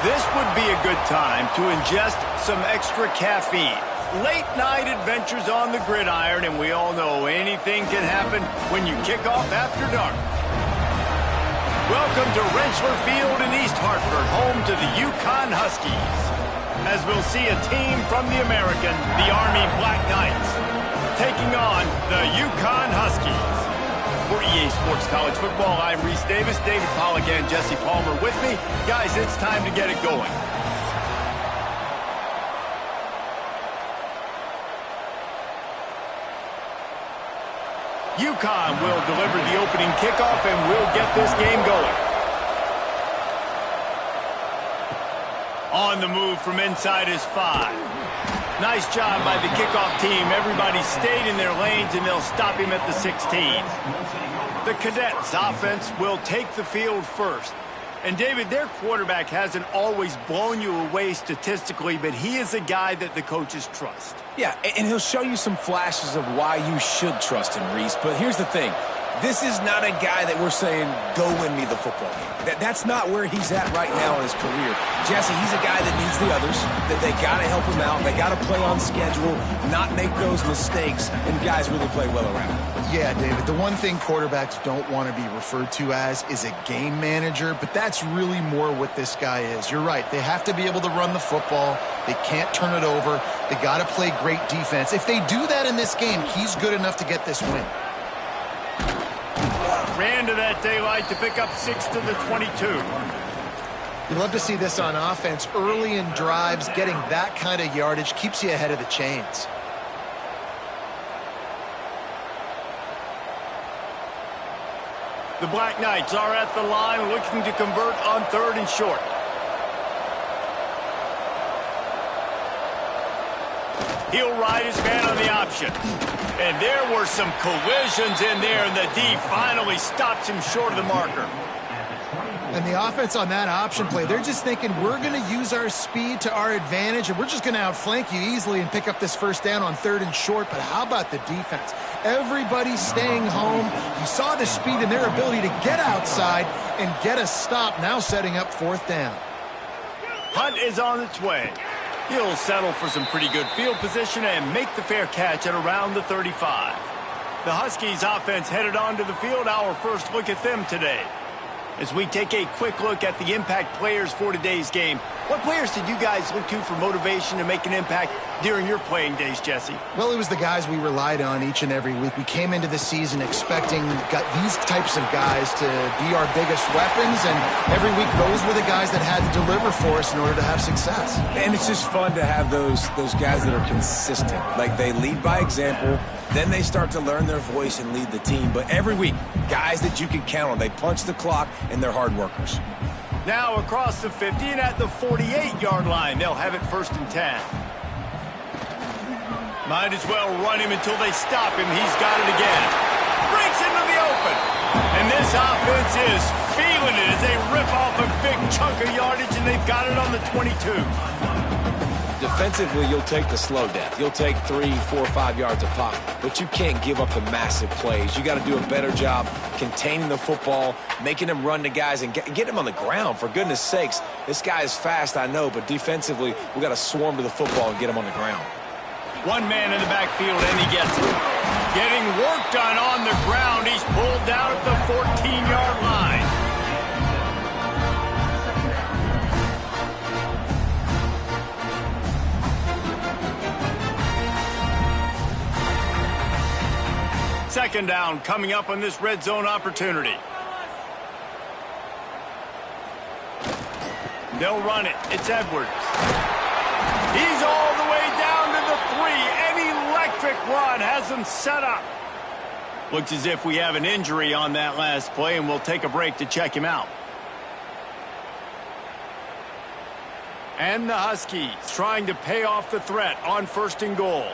This would be a good time to ingest some extra caffeine. Late night adventures on the gridiron, and we all know anything can happen when you kick off after dark. Welcome to Rentschler Field in East Hartford, home to the Uconn Huskies. As we'll see a team from the American, the Army Black Knights, taking on the Uconn Huskies. For EA Sports College Football, I'm Reese Davis, David Pollack, and Jesse Palmer with me. Guys, it's time to get it going. Uconn will deliver the opening kickoff, and we'll get this game going. On the move from inside is 5. Nice job by the kickoff team. Everybody stayed in their lanes, and they'll stop him at the 16. The Cadets offense will take the field first. And, David, their quarterback hasn't always blown you away statistically, but he is a guy that the coaches trust. Yeah, and he'll show you some flashes of why you should trust him, Reese. But here's the thing. This is not a guy that we're saying, go win me the football game. That's not where he's at right now in his career. Jesse, he's a guy that needs the others, that they got to help him out. They got to play on schedule, not make those mistakes, and guys really play well around him. Yeah, David, the one thing quarterbacks don't want to be referred to as is a game manager, but that's really more what this guy is. You're right. They have to be able to run the football. They can't turn it over. They got to play great defense. If they do that in this game, he's good enough to get this win. Ran to that daylight to pick up 6 to the 22. You love to see this on offense. Early in drives, getting that kind of yardage keeps you ahead of the chains. The Black Knights are at the line looking to convert on 3rd and short. He'll ride his man on the option. And there were some collisions in there, and the D finally stops him short of the marker. And the offense on that option play, they're just thinking we're going to use our speed to our advantage, and we're just going to outflank you easily and pick up this first down on 3rd and short. But how about the defense? Everybody's staying home. You saw the speed and their ability to get outside and get a stop, now setting up 4th down. Hunt is on its way. He'll settle for some pretty good field position and make the fair catch at around the 35. The Huskies offense headed onto the field. Our first look at them today. As we take a quick look at the impact players for today's game, what players did you guys look to for motivation to make an impact during your playing days, Jesse? Well, it was the guys we relied on each and every week. We came into the season expecting these types of guys to be our biggest weapons, and every week those were the guys that had to deliver for us in order to have success. And it's just fun to have those guys that are consistent. Like, they lead by example, then they start to learn their voice and lead the team. But every week, guys that you can count on, they punch the clock, and they're hard workers. Now across the 50 and at the 48-yard line, they'll have it 1st and 10. Might as well run him until they stop him. He's got it again. Breaks into the open. And this offense is feeling it as they rip off a big chunk of yardage, and they've got it on the 22. Defensively, you'll take the slow death. You'll take 3, 4, 5 yards a pop, but you can't give up the massive plays. You got to do a better job containing the football, making them run to guys, and get him on the ground. For goodness sakes, this guy is fast, I know, but defensively, we got to swarm to the football and get him on the ground. One man in the backfield, and he gets it. Getting work done on the ground. He's pulled down at the 14-yard line. Second down coming up on this red zone opportunity. They'll run it. It's Edwards. He's all the way down to the 3. An electric run has them set up. Looks as if we have an injury on that last play, and we'll take a break to check him out. And the Huskies trying to pay off the threat on 1st and goal.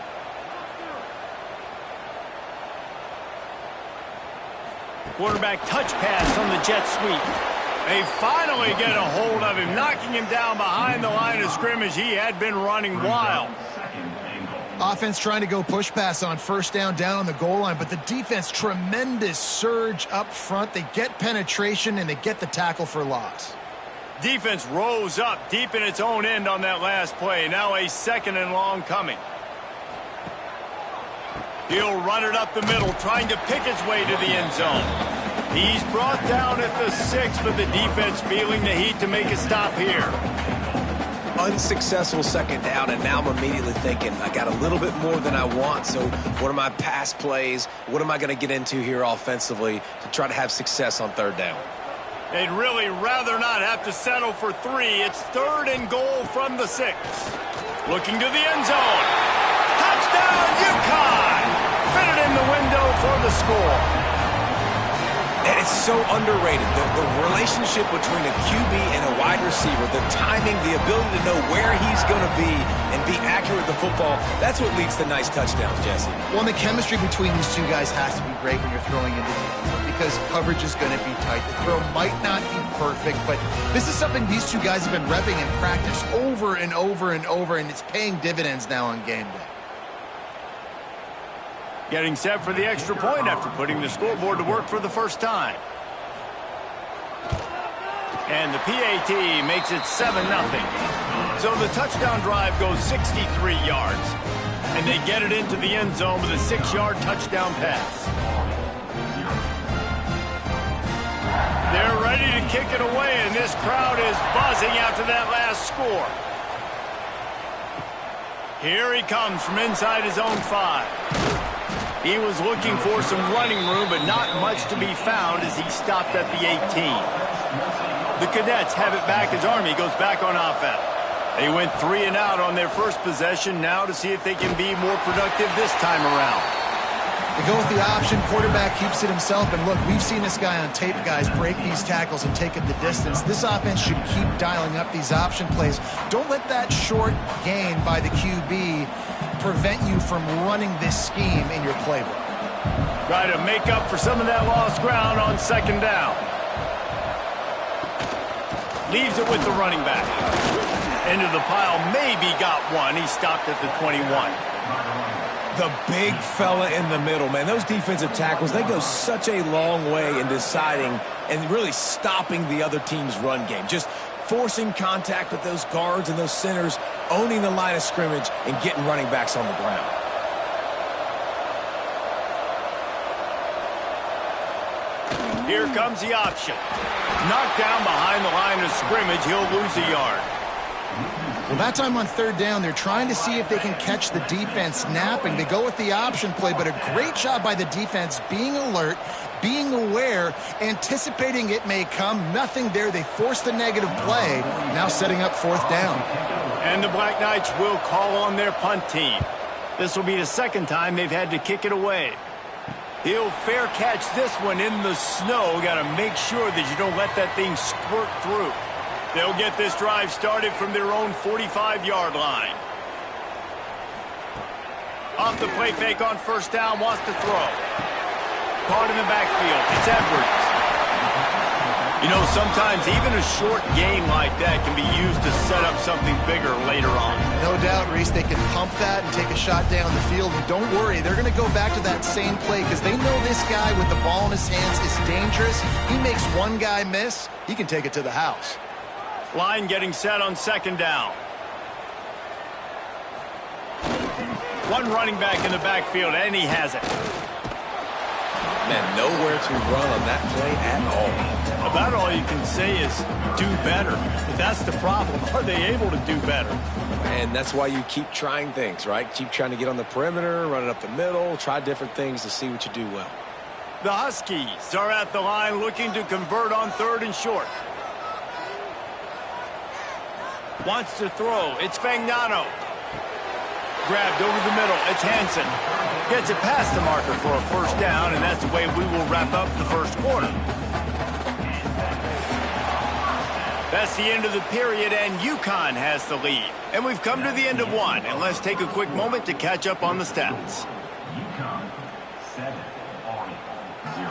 Quarterback touch pass on the jet sweep. They finally get a hold of him, knocking him down behind the line of scrimmage. He had been running wild. Offense trying to go push pass on 1st down on the goal line, but the defense, tremendous surge up front. They get penetration, and they get the tackle for loss. Defense rose up deep in its own end on that last play. Now a 2nd and long coming. He'll run it up the middle, trying to pick his way to the end zone. He's brought down at the 6, but the defense feeling the heat to make a stop here. Unsuccessful 2nd down, and now I'm immediately thinking, I got a little bit more than I want, so what are my pass plays? What am I going to get into here offensively to try to have success on 3rd down? They'd really rather not have to settle for 3. It's 3rd and goal from the 6. Looking to the end zone. Touchdown, Uconn! Fitted in the window for the score. And it's so underrated. The relationship between a QB and a wide receiver, the timing, the ability to know where he's going to be and be accurate with the football, that's what leads to nice touchdowns, Jesse. Well, and the chemistry between these two guys has to be great when you're throwing into the end zone because coverage is going to be tight. The throw might not be perfect, but this is something these two guys have been repping in practice over and over and over, and it's paying dividends now on game day. Getting set for the extra point after putting the scoreboard to work for the first time. And the PAT makes it 7-0. So the touchdown drive goes 63 yards. And they get it into the end zone with a 6-yard touchdown pass. They're ready to kick it away, and this crowd is buzzing after that last score. Here he comes from inside his own 5. He was looking for some running room, but not much to be found as he stopped at the 18. The Cadets have it back as Army goes back on offense. They went 3 and out on their first possession, now to see if they can be more productive this time around. They go with the option. Quarterback keeps it himself. And look, we've seen this guy on tape, guys, break these tackles and take it the distance. This offense should keep dialing up these option plays. Don't let that short gain by the QB prevent you from running this scheme in your playbook. Try to make up for some of that lost ground on 2nd down. Leaves it with the running back. Into the pile, maybe got one. He stopped at the 21. The big fella in the middle, man. Those defensive tackles, they go such a long way in deciding and really stopping the other team's run game. Just forcing contact with those guards and those centers, owning the line of scrimmage, and getting running backs on the ground. Here comes the option. Knocked down behind the line of scrimmage. He'll lose a yard. Well, that time on 3rd down, they're trying to see if they can catch the defense napping. They go with the option play, but a great job by the defense being alert, being aware, anticipating it may come. Nothing there. They forced the negative play, now setting up 4th down. And the Black Knights will call on their punt team. This will be the 2nd time they've had to kick it away. He'll fair catch this one in the snow. Got to make sure that you don't let that thing squirt through. They'll get this drive started from their own 45-yard line. Off the play fake on 1st down, wants to throw. Caught in the backfield. It's Edwards. You know, sometimes even a short game like that can be used to set up something bigger later on. No doubt, Reese, they can pump that and take a shot down the field. And don't worry, they're going to go back to that same play because they know this guy with the ball in his hands is dangerous. He makes one guy miss, he can take it to the house. Line getting set on 2nd down. One running back in the backfield, and he has it. Man, nowhere to run on that play at all. About all you can say is do better. But that's the problem. Are they able to do better? And that's why you keep trying things, right? Keep trying to get on the perimeter, run it up the middle, try different things to see what you do well. The Huskies are at the line looking to convert on 3rd and short. Wants to throw. It's Fagnano. Grabbed over the middle. It's Hansen. Gets it past the marker for a 1st down, and that's the way we will wrap up the 1st quarter. That's the end of the period, and Uconn has the lead. And we've come to the end of 1, and let's take a quick moment to catch up on the stats. Uconn 7, Army 0.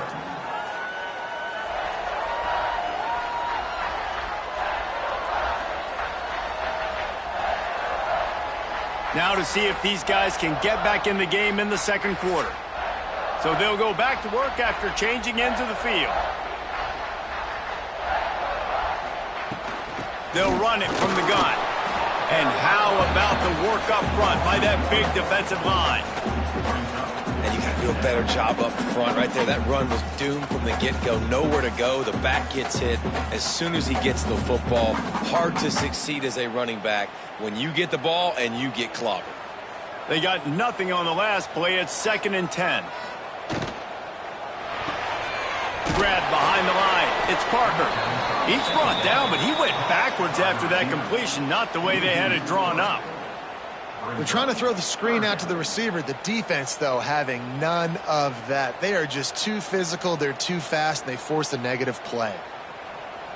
Now to see if these guys can get back in the game in the 2nd quarter. So they'll go back to work after changing into the field. They'll run it from the gun. And how about the work up front by that big defensive line? And you got to do a better job up front right there. That run was doomed from the get-go. Nowhere to go. The back gets hit as soon as he gets the football. Hard to succeed as a running back when you get the ball and you get clobbered. They got nothing on the last play. It's 2nd and 10. Grabbed behind the line. It's Parker. He's brought down, but he went backwards after that completion, not the way they had it drawn up. They're trying to throw the screen out to the receiver. The defense, though, having none of that. They are just too physical. They're too fast, and they force a negative play.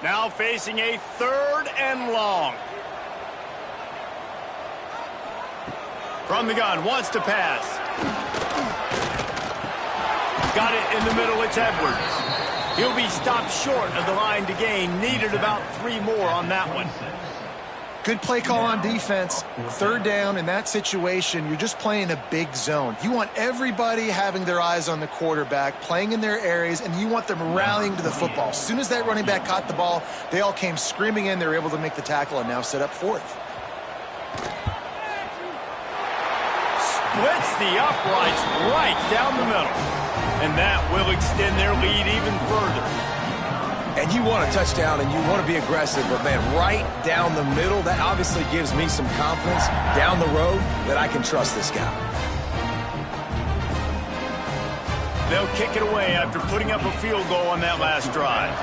Now facing a 3rd and long. From the gun, wants to pass. Got it in the middle, it's Edwards. He'll be stopped short of the line to gain. Needed about 3 more on that one. Good play call on defense. 3rd down in that situation, you're just playing a big zone. You want everybody having their eyes on the quarterback, playing in their areas, and you want them rallying to the football. As soon as that running back caught the ball, they all came screaming in. They were able to make the tackle and now set up 4th. Splits the uprights right down the middle. And that will extend their lead even further. And you want a touchdown and you want to be aggressive, but man, right down the middle, that obviously gives me some confidence down the road that I can trust this guy. They'll kick it away after putting up a field goal on that last drive.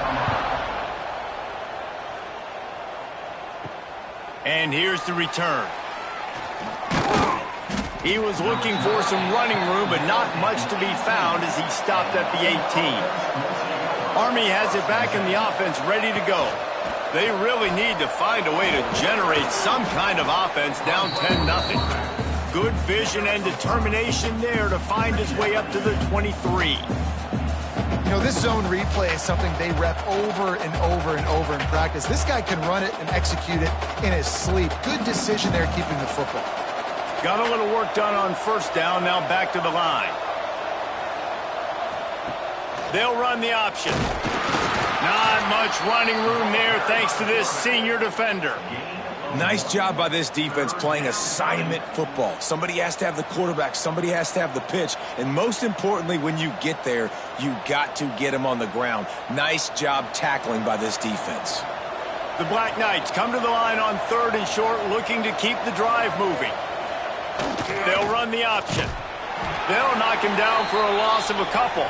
And here's the return. He was looking for some running room, but not much to be found as he stopped at the 18. Army has it back in the offense, ready to go. They really need to find a way to generate some kind of offense down 10-0. Good vision and determination there to find his way up to the 23. You know, this zone replay is something they rep over and over and over in practice. This guy can run it and execute it in his sleep. Good decision there keeping the football. Got a little work done on 1st down, now back to the line. They'll run the option. Not much running room there thanks to this senior defender. Nice job by this defense playing assignment football. Somebody has to have the quarterback, somebody has to have the pitch, and most importantly, when you get there, you got to get him on the ground. Nice job tackling by this defense. The Black Knights come to the line on 3rd and short, looking to keep the drive moving. They'll run the option. They'll knock him down for a loss of a couple.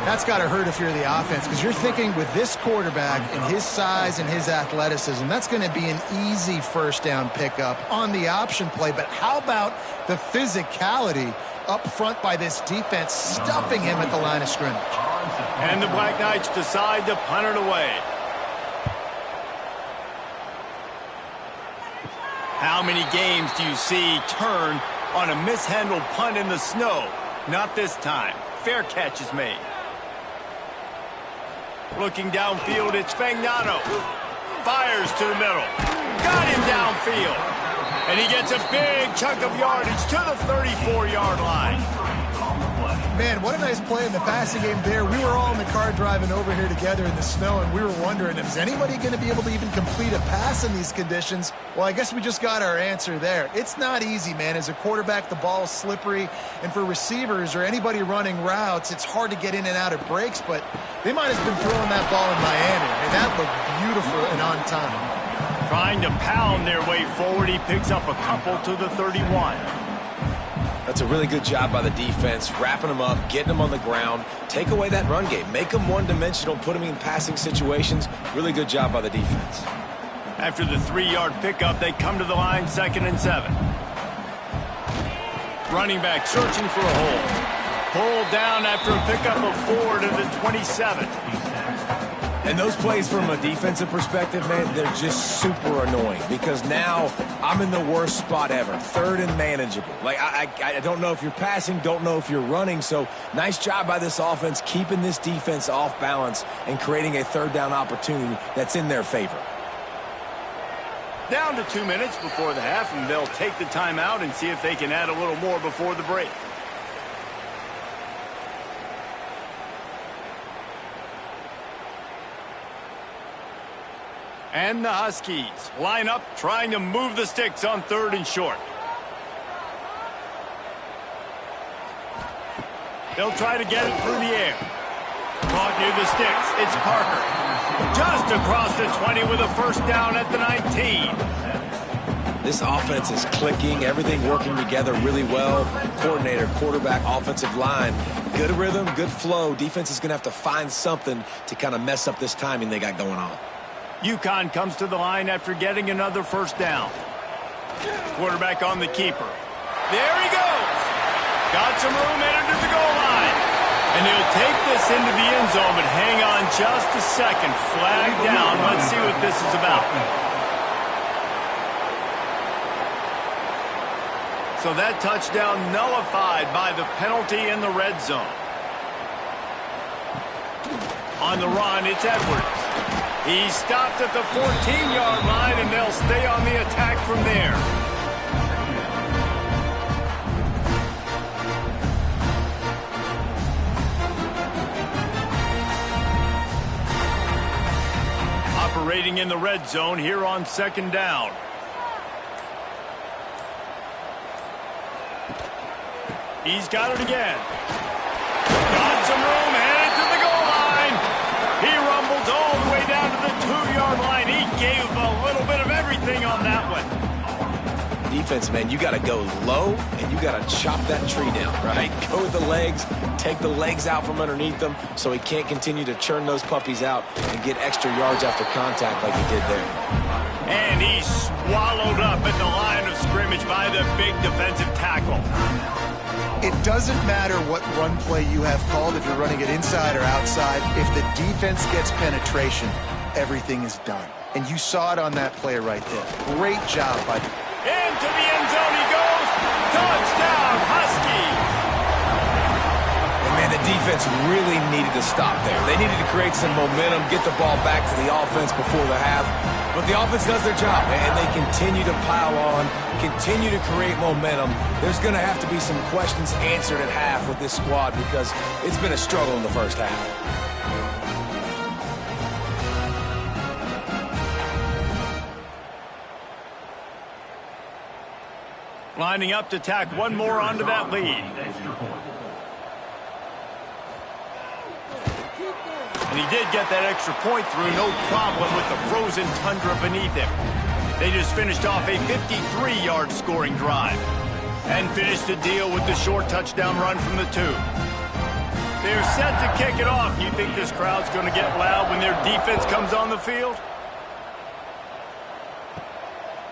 That's got to hurt if you're the offense, because you're thinking with this quarterback and his size and his athleticism, that's going to be an easy 1st down pickup on the option play. But how about the physicality up front by this defense, stuffing him at the line of scrimmage? And the Black Knights decide to punt it away. How many games do you see turn on a mishandled punt in the snow? Not this time. Fair catch is made. Looking downfield, it's Fagnano. Fires to the middle. Got him downfield. And he gets a big chunk of yardage to the 34-yard line. Man, what a nice play in the passing game there. We were all in the car driving over here together in the snow, and we were wondering, is anybody going to be able to even complete a pass in these conditions? Well, I guess we just got our answer there. It's not easy, man. As a quarterback, the ball's slippery, and for receivers or anybody running routes, it's hard to get in and out of breaks, but they might have been throwing that ball in Miami. I mean, that looked beautiful and on time. Trying to pound their way forward, he picks up a couple to the 31. That's a really good job by the defense, wrapping them up, getting them on the ground, take away that run game, make them one-dimensional, put them in passing situations. Really good job by the defense. After the 3-yard pickup, they come to the line 2nd and 7. Running back searching for a hole. Pulled down after a pickup of 4 to the 27. And those plays from a defensive perspective, man, they're just super annoying because now I'm in the worst spot ever, 3rd and manageable. Like, I don't know if you're passing, don't know if you're running, so nice job by this offense keeping this defense off balance and creating a 3rd down opportunity that's in their favor. Down to 2 minutes before the half, and they'll take the timeout and see if they can add a little more before the break. And the Huskies line up trying to move the sticks on 3rd and short. They'll try to get it through the air. Caught near the sticks. It's Parker. Just across the 20 with a first down at the 19. This offense is clicking, everything working together really well. Coordinator, quarterback, offensive line. Good rhythm, good flow. Defense is going to have to find something to kind of mess up this timing they got going on. Uconn comes to the line after getting another first down. Quarterback on the keeper. There he goes. Got some room headed to the goal line. And he'll take this into the end zone, but hang on just a second. Flag down. Let's see what this is about. So that touchdown nullified by the penalty in the red zone. On the run, it's Edwards. He stopped at the 14-yard line, and they'll stay on the attack from there. Operating in the red zone here on 2nd down. He's got it again. Got some room, headed to the goal line. He rumbles all the way down to the 2-yard line. He gave a little bit of everything on that one. Defense, man, you got to go low, and you got to chop that tree down, right? Go with the legs, take the legs out from underneath them so he can't continue to churn those puppies out and get extra yards after contact like he did there. And he's swallowed up at the line of scrimmage by the big defensive tackle. It doesn't matter what run play you have called, if you're running it inside or outside. If the defense gets penetration, everything is done. And you saw it on that play right there. Great job by the... Into the end zone he goes. Touchdown, Huskies. And man, the defense really needed to stop there. They needed to create some momentum, get the ball back to the offense before the half. But the offense does their job, and they continue to pile on, continue to create momentum. There's going to have to be some questions answered at half with this squad because it's been a struggle in the first half. Lining up to tack one more onto that lead. And he did get that extra point through, no problem with the frozen tundra beneath him. They just finished off a 53-yard scoring drive and finished the deal with the short touchdown run from the 2. They're set to kick it off. You think this crowd's going to get loud when their defense comes on the field?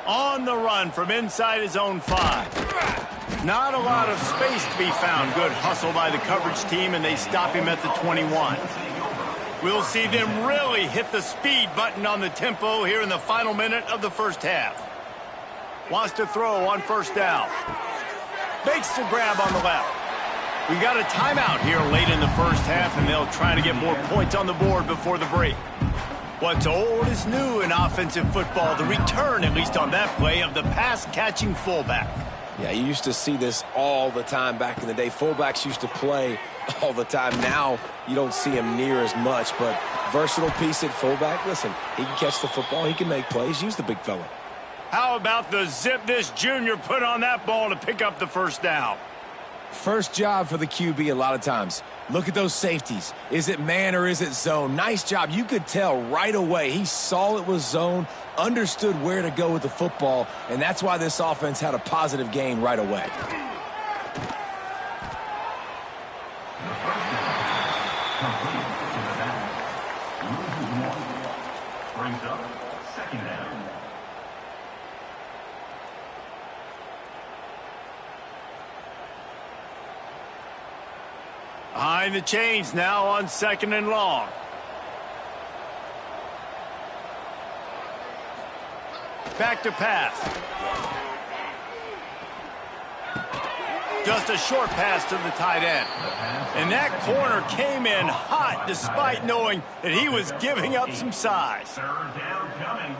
On the run from inside his own 5. Not a lot of space to be found. Good hustle by the coverage team, and they stop him at the 21. We'll see them really hit the speed button on the tempo here in the final minute of the first half. Wants to throw on first down. Makes the grab on the left. We got a timeout here late in the first half, and they'll try to get more points on the board before the break. What's old is new in offensive football. The return, at least on that play, of the pass-catching fullback. Yeah, you used to see this all the time back in the day. Fullbacks used to play all the time. Now you don't see him near as much, but versatile piece at fullback. Listen, he can catch the football. He can make plays. Use the big fella. How about the zip this junior put on that ball to pick up the first down? First job for the QB a lot of times. Look at those safeties. Is it man or is it zone? Nice job. You could tell right away. He saw it was zone, understood where to go with the football, and that's why this offense had a positive gain right away. Brings up 2nd down. Behind the chains now on 2nd and long. Back to pass. Just a short pass to the tight end. And that corner came in hot despite knowing that he was giving up some size. 3rd down coming.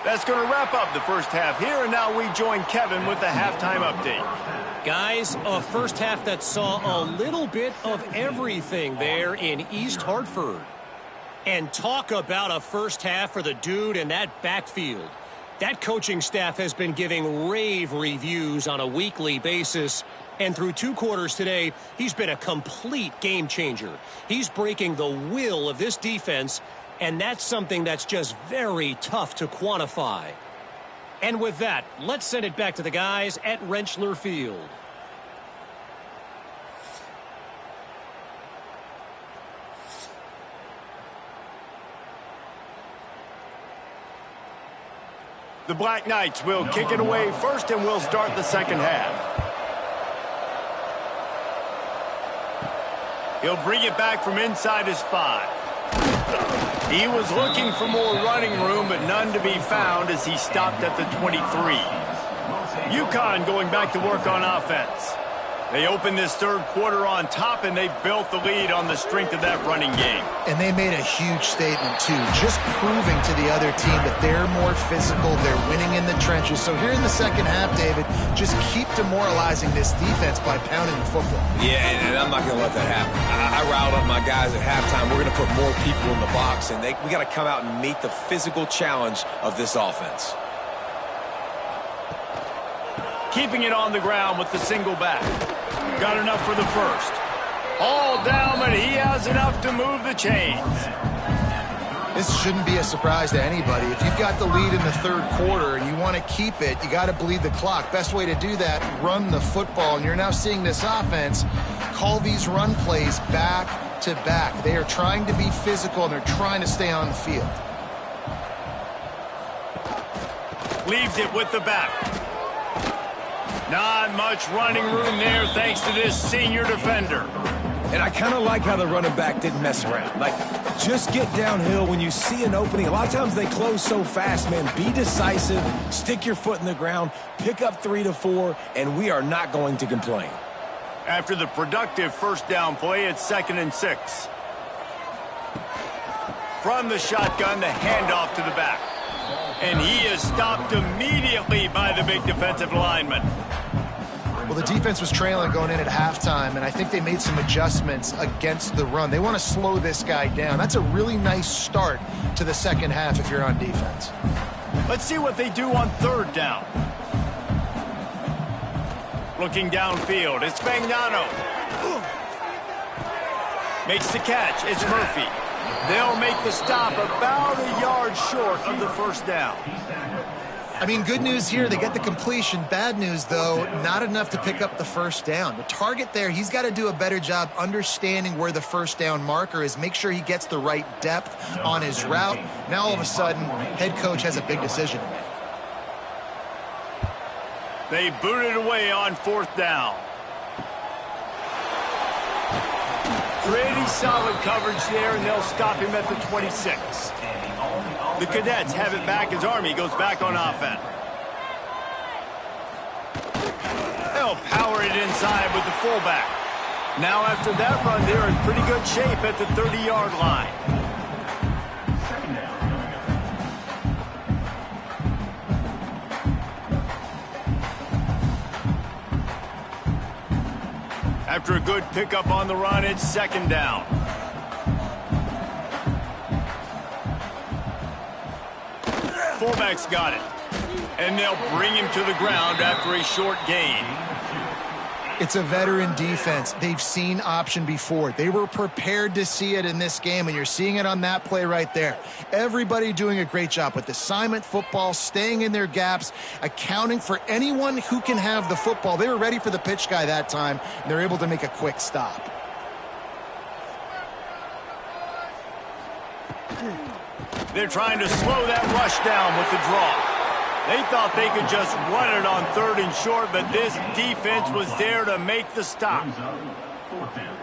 That's going to wrap up the first half here, and now we join Kevin with the halftime update. Guys, a first half that saw a little bit of everything there in East Hartford. And talk about a first half for the dude in that backfield. That coaching staff has been giving rave reviews on a weekly basis. And through 2 quarters today, he's been a complete game changer. He's breaking the will of this defense, and that's something that's just very tough to quantify. And with that, let's send it back to the guys at Rentschler Field. The Black Knights will kick it away first, and we'll start the second half. He'll bring it back from inside his 5. He was looking for more running room, but none to be found as he stopped at the 23. Uconn going back to work on offense. They opened this third quarter on top, and they built the lead on the strength of that running game. And they made a huge statement, too, just proving to the other team that they're more physical, they're winning in the trenches. So here in the second half, David, just keep demoralizing this defense by pounding the football. Yeah, and I'm not going to let that happen. I riled up my guys at halftime. We're going to put more people in the box, and we got to come out and meet the physical challenge of this offense. Keeping it on the ground with the single back. Got enough for the first. All down, but he has enough to move the chains. This shouldn't be a surprise to anybody. If you've got the lead in the third quarter and you want to keep it, you got to bleed the clock. Best way to do that, run the football. And you're now seeing this offense call these run plays back to back. They are trying to be physical, and they're trying to stay on the field. Leaves it with the back. Not much running room there thanks to this senior defender. And I kind of like how the running back didn't mess around. Like, just get downhill when you see an opening. A lot of times they close so fast, man. Be decisive, stick your foot in the ground, pick up 3 to 4, and we are not going to complain. After the productive first down play, it's 2nd and 6. From the shotgun, the handoff to the back. And he is stopped immediately by the big defensive lineman. Well, the defense was trailing going in at halftime, and I think they made some adjustments against the run. They want to slow this guy down. That's a really nice start to the second half if you're on defense. Let's see what they do on 3rd down. Looking downfield, it's Fagnano. Makes the catch, it's Murphy. They'll make the stop about a yard short of the first down. I mean, good news here, they get the completion. Bad news, though, not enough to pick up the first down. The target there, he's got to do a better job understanding where the first down marker is, make sure he gets the right depth on his route. Now, all of a sudden, head coach has a big decision to make. They boot it away on 4th down. Pretty solid coverage there, and they'll stop him at the 26. The Cadets have it back as Army goes back on offense. They'll power it inside with the fullback. Now after that run, they're in pretty good shape at the 30-yard line. After a good pickup on the run, it's 2nd down. Fullback's got it. And they'll bring him to the ground after a short gain. It's a veteran defense. They've seen option before. They were prepared to see it in this game, and you're seeing it on that play right there. Everybody doing a great job with assignment football, staying in their gaps, accounting for anyone who can have the football. They were ready for the pitch guy that time, and they're able to make a quick stop. They're trying to slow that rush down with the draw. They thought they could just run it on 3rd and short, but this defense was there to make the stop.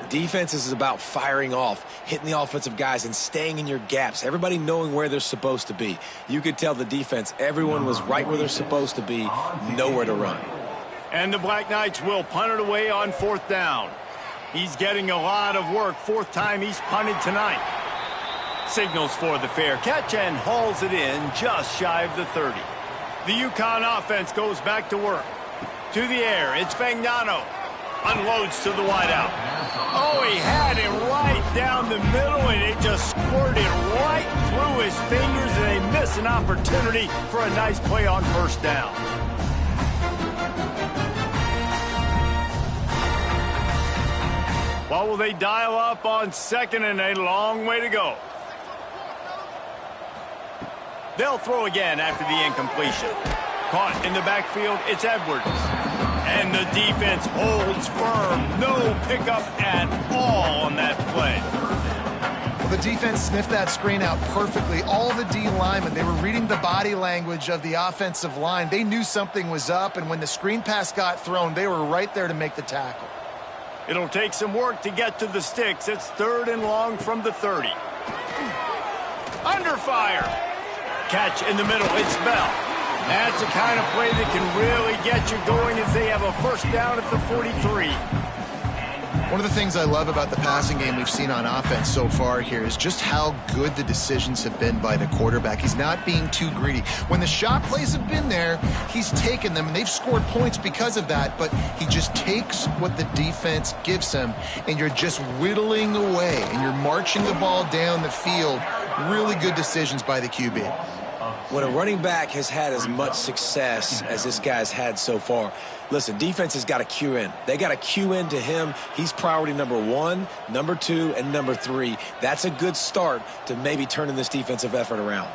Defense is about firing off, hitting the offensive guys, and staying in your gaps. Everybody knowing where they're supposed to be. You could tell the defense, everyone was right where they're supposed to be, nowhere to run. And the Black Knights will punt it away on 4th down. He's getting a lot of work. 4th time he's punted tonight. Signals for the fair catch and hauls it in just shy of the 30. The Uconn offense goes back to work. To the air, it's Fagnano. Unloads to the wideout. Oh, he had it right down the middle, and it just squirted right through his fingers, and they miss an opportunity for a nice play on first down. What will they dial up on second, and a long way to go? They'll throw again after the incompletion. Caught in the backfield, it's Edwards. And the defense holds firm. No pickup at all on that play. Well, the defense sniffed that screen out perfectly. All the D linemen, they were reading the body language of the offensive line. They knew something was up, and when the screen pass got thrown, they were right there to make the tackle. It'll take some work to get to the sticks. It's 3rd and long from the 30. Under fire. Catch in the middle. It's Bell. That's the kind of play that can really get you going as they have a first down at the 43. One of the things I love about the passing game we've seen on offense so far here is just how good the decisions have been by the quarterback. He's not being too greedy. When the shot plays have been there, he's taken them, and they've scored points because of that, but he just takes what the defense gives him, and you're just whittling away, and you're marching the ball down the field. Really good decisions by the QB. When a running back has had as much success as this guy's had so far, listen, defense has got to cue in. They got to cue in to him. He's priority number 1, number 2, and number 3. That's a good start to maybe turning this defensive effort around.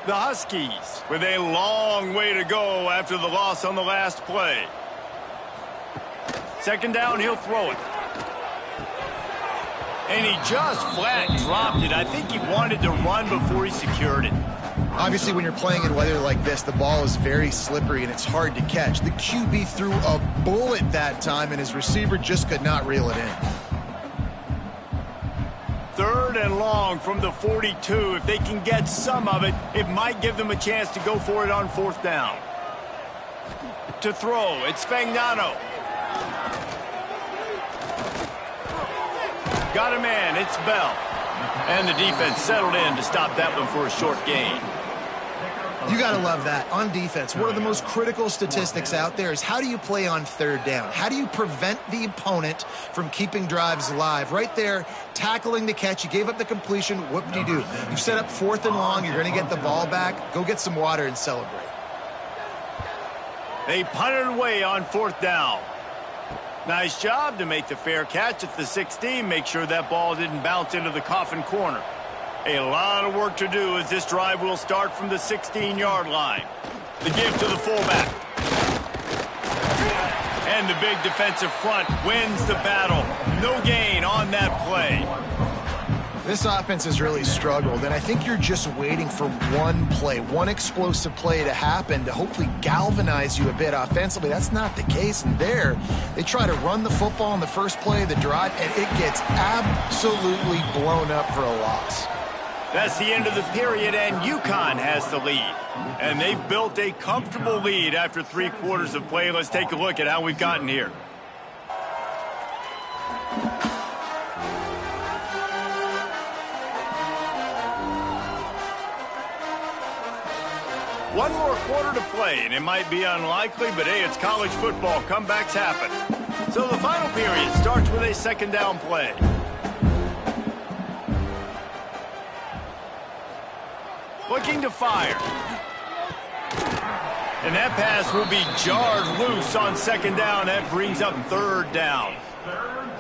The Huskies with a long way to go after the loss on the last play. Second down, he'll throw it. And he just flat dropped it. I think he wanted to run before he secured it. Obviously, when you're playing in weather like this, the ball is very slippery and it's hard to catch. The QB threw a bullet that time, and his receiver just could not reel it in. 3rd and long from the 42. If they can get some of it, it might give them a chance to go for it on 4th down. To throw, it's Fagnano. Got a man, it's Bell. And the defense settled in to stop that one for a short gain. You got to love that. On defense, one of the most critical statistics out there is how do you play on 3rd down? How do you prevent the opponent from keeping drives alive? Right there, tackling the catch. You gave up the completion. What do? You set up 4th and long. You're going to get the ball back. Go get some water and celebrate. They punted away on 4th down. Nice job to make the fair catch at the 16. Make sure that ball didn't bounce into the coffin corner. A lot of work to do as this drive will start from the 16-yard line. The give to the fullback. And the big defensive front wins the battle. No gain on that play. This offense has really struggled, and I think you're just waiting for one play, one explosive play to happen to hopefully galvanize you a bit offensively. That's not the case, and there, they try to run the football in the first play of the drive, and it gets absolutely blown up for a loss. That's the end of the period, and Uconn has the lead. And they've built a comfortable lead after 3 quarters of play. Let's take a look at how we've gotten here. One more quarter to play, and it might be unlikely, but hey, it's college football. Comebacks happen. So the final period starts with a 2nd down play. Looking to fire. And that pass will be jarred loose on 2nd down. That brings up 3rd down.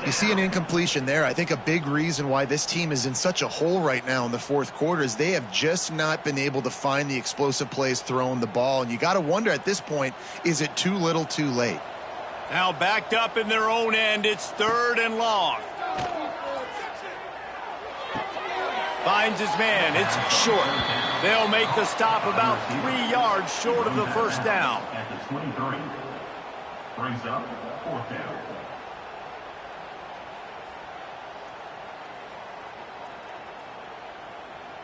You see an incompletion there. I think a big reason why this team is in such a hole right now in the 4th quarter is they have just not been able to find the explosive plays throwing the ball. And you got to wonder at this point, is it too little too late? Now backed up in their own end. It's 3rd and long. Finds his man. It's short. They'll make the stop about 3 yards short of the first down. At the 23. Brings up 4th down.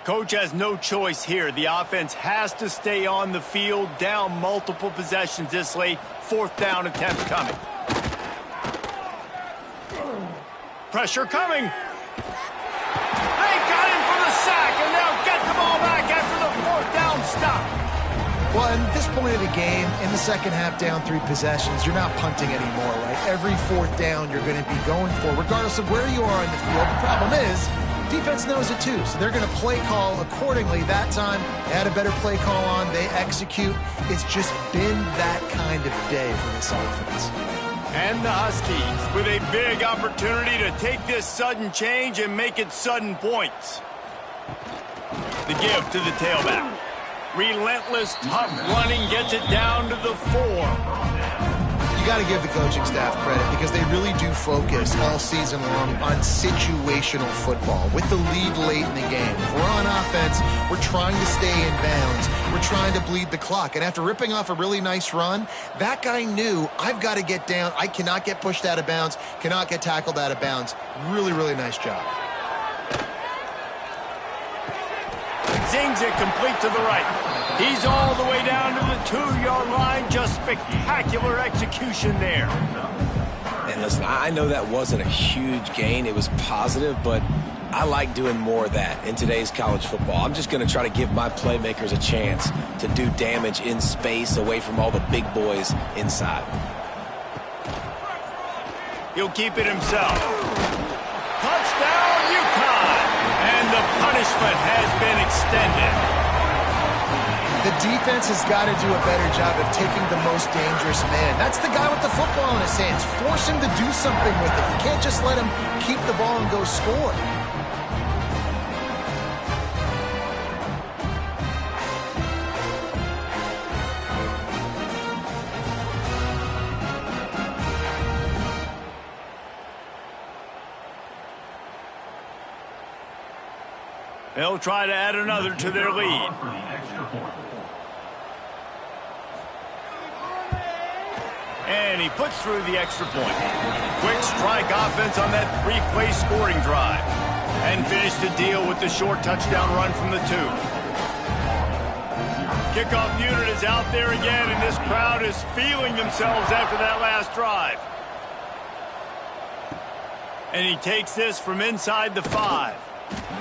Coach has no choice here. The offense has to stay on the field, down multiple possessions this late. 4th down attempt coming. Pressure coming. They got him for the sack, and Well, at this point of the game, in the second half, down 3 possessions, you're not punting anymore, right? Every fourth down you're going to be going for, regardless of where you are in the field. The problem is, defense knows it too, so they're going to play call accordingly. That time, they had a better play call on. They execute. It's just been that kind of day for this offense. And the Huskies with a big opportunity to take this sudden change and make it sudden points. The give to the tailback. Relentless, tough running gets it down to the 4. You got to give the coaching staff credit because they really do focus all season long on situational football with the lead late in the game. If we're on offense, we're trying to stay in bounds. We're trying to bleed the clock. And after ripping off a really nice run, that guy knew, I've got to get down. I cannot get pushed out of bounds, cannot get tackled out of bounds. Really, really nice job. Zings it complete to the right. He's all the way down to the 2-yard line. Just spectacular execution there. And listen, I know that wasn't a huge gain. It was positive, but I like doing more of that in today's college football. I'm just going to try to give my playmakers a chance to do damage in space away from all the big boys inside. He'll keep it himself. Touchdown, Uconn! And the punishment has been extended. The defense has got to do a better job of taking the most dangerous man. That's the guy with the football in his hands. Force him to do something with it. You can't just let him keep the ball and go score. They'll try to add another to their lead. And he puts through the extra point. Quick strike offense on that 3-play scoring drive. And finished the deal with the short touchdown run from the 2. Kickoff unit is out there again, and this crowd is feeling themselves after that last drive. And he takes this from inside the 5.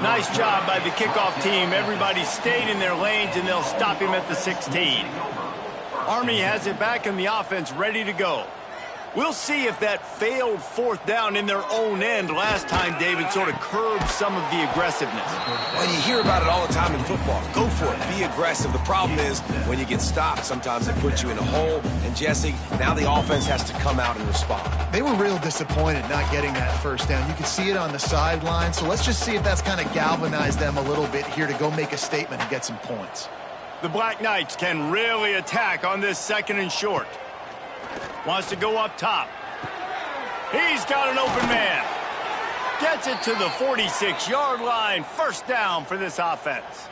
Nice job by the kickoff team. Everybody stayed in their lanes, and they'll stop him at the 16. Army has it back in the offense, ready to go. We'll see if that failed 4th down in their own end last time, David, sort of curbed some of the aggressiveness. Well, you hear about it all the time in football. Go for it. Be aggressive. The problem is when you get stopped, sometimes it puts you in a hole. And, Jesse, now the offense has to come out and respond. They were real disappointed not getting that 1st down. You can see it on the sideline. So let's just see if that's kind of galvanized them a little bit here to go make a statement and get some points. The Black Knights can really attack on this 2nd and short. Wants to go up top. He's got an open man. Gets it to the 46-yard line. 1st down for this offense.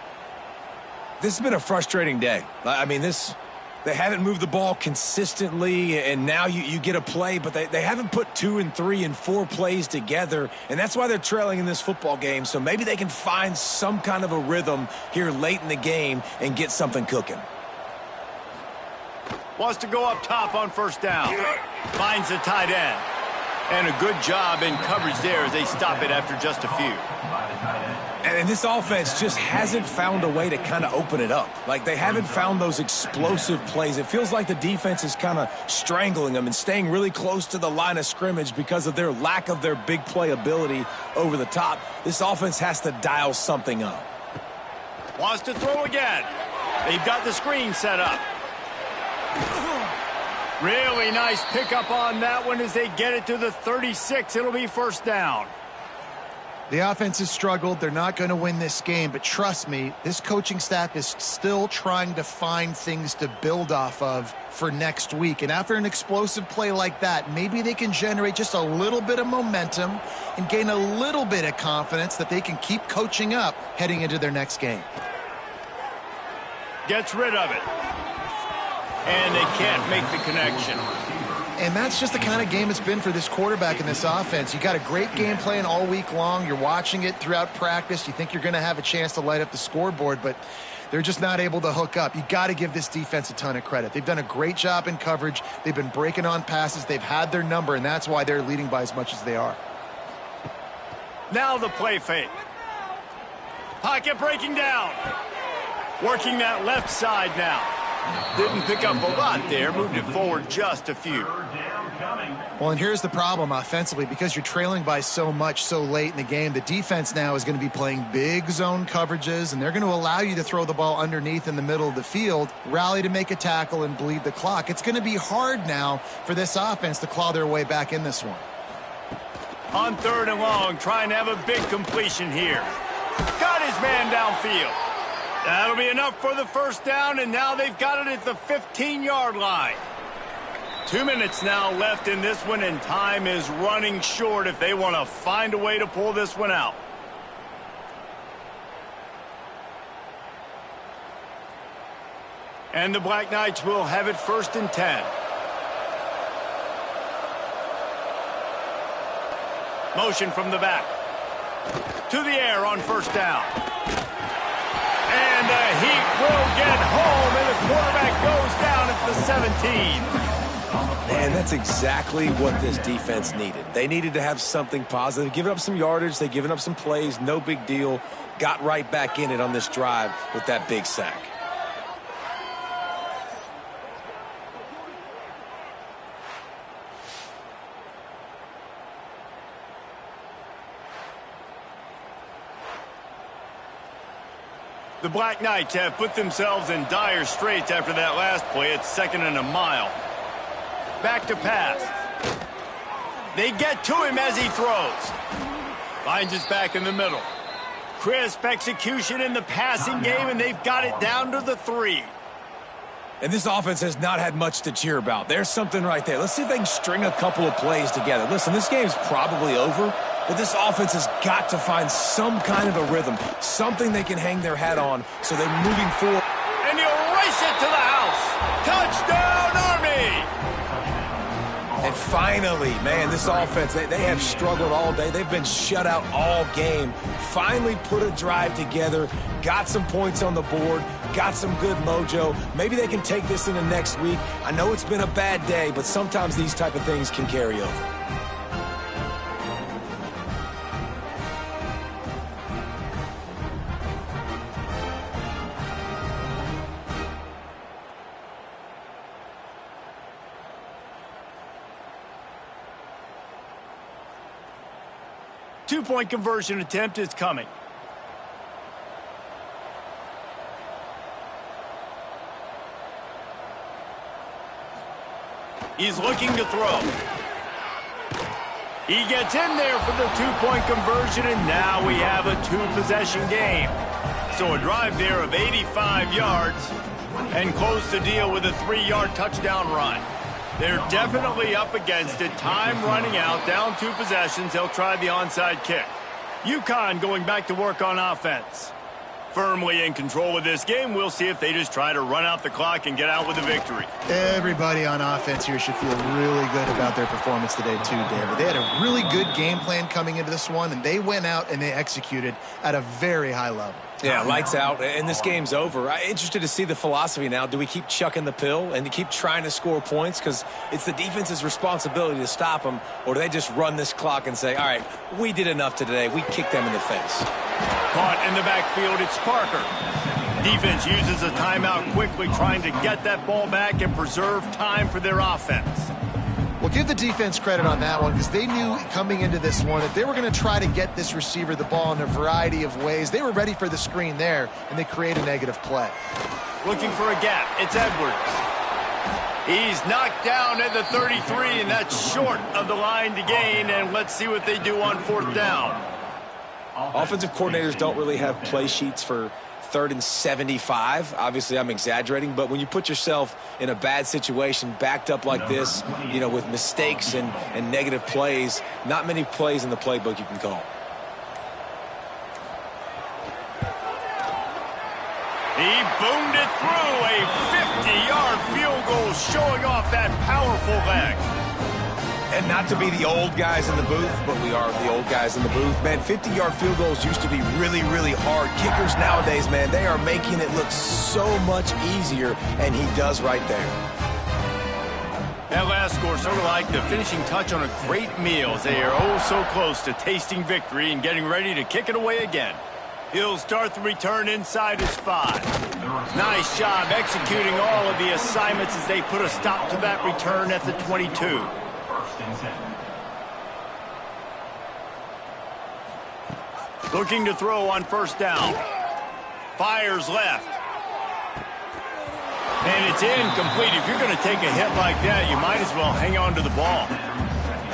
This has been a frustrating day. I mean, they haven't moved the ball consistently, and now you get a play, but they haven't put 2 and 3 and 4 plays together, and that's why they're trailing in this football game. So maybe they can find some kind of a rhythm here late in the game and get something cooking. Wants to go up top on 1st down. Finds the tight end. And a good job in coverage there as they stop it after just a few. And this offense just hasn't found a way to kind of open it up. Like, they haven't found those explosive plays. It feels like the defense is kind of strangling them and staying really close to the line of scrimmage because of their lack of their big play ability over the top. This offense has to dial something up. Wants to throw again. They've got the screen set up. Really nice pickup on that one as they get it to the 36. It'll be 1st down. The offense has struggled. They're not going to win this game, but trust me, this coaching staff is still trying to find things to build off of for next week. And after an explosive play like that, maybe they can generate just a little bit of momentum and gain a little bit of confidence that they can keep coaching up heading into their next game. Gets rid of it. And they can't make the connection. And that's just the kind of game it's been for this quarterback in this offense. You got a great game plan all week long. You're watching it throughout practice. You think you're going to have a chance to light up the scoreboard, but they're just not able to hook up. You got to give this defense a ton of credit. They've done a great job in coverage. They've been breaking on passes. They've had their number, and that's why they're leading by as much as they are. Now the play fake. Pocket breaking down. Working that left side now. Didn't pick up a lot there, moved it forward just a few. Well, and here's the problem offensively. Because you're trailing by so much so late in the game, the defense now is going to be playing big zone coverages, and they're going to allow you to throw the ball underneath in the middle of the field, rally to make a tackle, and bleed the clock. It's going to be hard now for this offense to claw their way back in this one. On 3rd and long, trying to have a big completion here. Got his man downfield. That'll be enough for the first down, and now they've got it at the 15-yard line. 2 minutes now left in this one, and time is running short if they want to find a way to pull this one out. And the Black Knights will have it 1st and 10. Motion from the back. To the air on 1st down. And the Heat will get home, and the quarterback goes down at the 17. Man, that's exactly what this defense needed. They needed to have something positive. Giving up some yardage, they've given up some plays, no big deal. Got right back in it on this drive with that big sack. The Black Knights have put themselves in dire straits after that last play. It's 2nd and a mile. Back to pass. They get to him as he throws. Finds his back in the middle. Crisp execution in the passing game, and they've got it down to the 3. And this offense has not had much to cheer about. There's something right there. Let's see if they can string a couple of plays together. Listen, this game's probably over, but this offense has got to find some kind of a rhythm, something they can hang their hat on so they're moving forward. And he'll race it to the house. Touchdown, Army! And finally, man, this offense, they have struggled all day. They've been shut out all game. Finally put a drive together, got some points on the board, got some good mojo. Maybe they can take this into next week. I know it's been a bad day, but sometimes these type of things can carry over. Two-point conversion attempt is coming. He's looking to throw. He gets in there for the two-point conversion, and now we have a two-possession game. So a drive there of 85 yards and close the deal with a 3-yard touchdown run. They're definitely up against it. Time running out, down 2 possessions. They'll try the onside kick. Uconn going back to work on offense. Firmly in control of this game. We'll see if they just try to run out the clock and get out with a victory. Everybody on offense here should feel really good about their performance today too, David. They had a really good game plan coming into this one, and they went out and they executed at a very high level. Yeah, lights out, and this game's over. I'm interested to see the philosophy now. Do we keep chucking the pill and keep trying to score points? Because it's the defense's responsibility to stop them, or do they just run this clock and say, all right, we did enough today. We kicked them in the face. Caught in the backfield, it's Parker. Defense uses a timeout quickly, trying to get that ball back and preserve time for their offense. Well, give the defense credit on that one, because they knew coming into this one that they were going to try to get this receiver the ball in a variety of ways. They were ready for the screen there, and they create a negative play. Looking for a gap. It's Edwards. He's knocked down at the 33, and that's short of the line to gain, and let's see what they do on 4th down. Offensive coordinators don't really have play sheets for 3rd and 75. Obviously, I'm exaggerating, but when you put yourself in a bad situation, backed up like this, you know, with mistakes and negative plays, not many plays in the playbook you can call. He boomed it through a 50-yard field goal, showing off that powerful leg. And not to be the old guys in the booth, but we are the old guys in the booth. Man, 50-yard field goals used to be really, really hard. Kickers nowadays, man, they are making it look so much easier, and he does right there. That last score sort of like the finishing touch on a great meal, as they are oh so close to tasting victory and getting ready to kick it away again. He'll start the return inside his 5. Nice job executing all of the assignments as they put a stop to that return at the 22. First and 10. Looking to throw on first down. Fires left. And it's incomplete. If you're going to take a hit like that, you might as well hang on to the ball.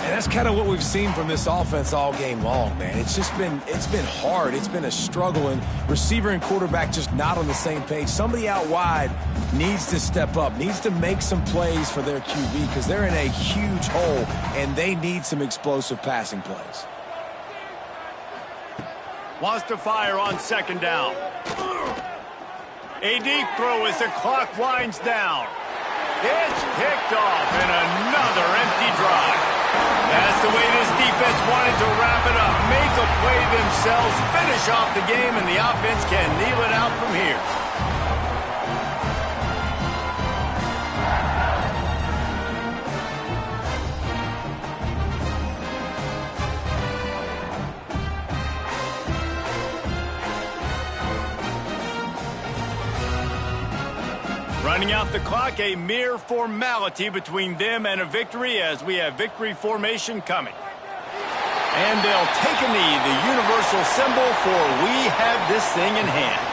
And that's kind of what we've seen from this offense all game long, man. It's been hard. It's been a struggle, and receiver and quarterback just not on the same page. Somebody out wide needs to step up, needs to make some plays for their QB because they're in a huge hole, and they need some explosive passing plays. Wants to fire on second down. A deep throw as the clock winds down. It's picked off and another empty drive. That's the way this defense wanted to wrap it up. Make a play themselves, finish off the game, and the offense can kneel it out from here. Running out the clock, a mere formality between them and a victory as we have victory formation coming. And they'll take a knee, the universal symbol for we have this thing in hand.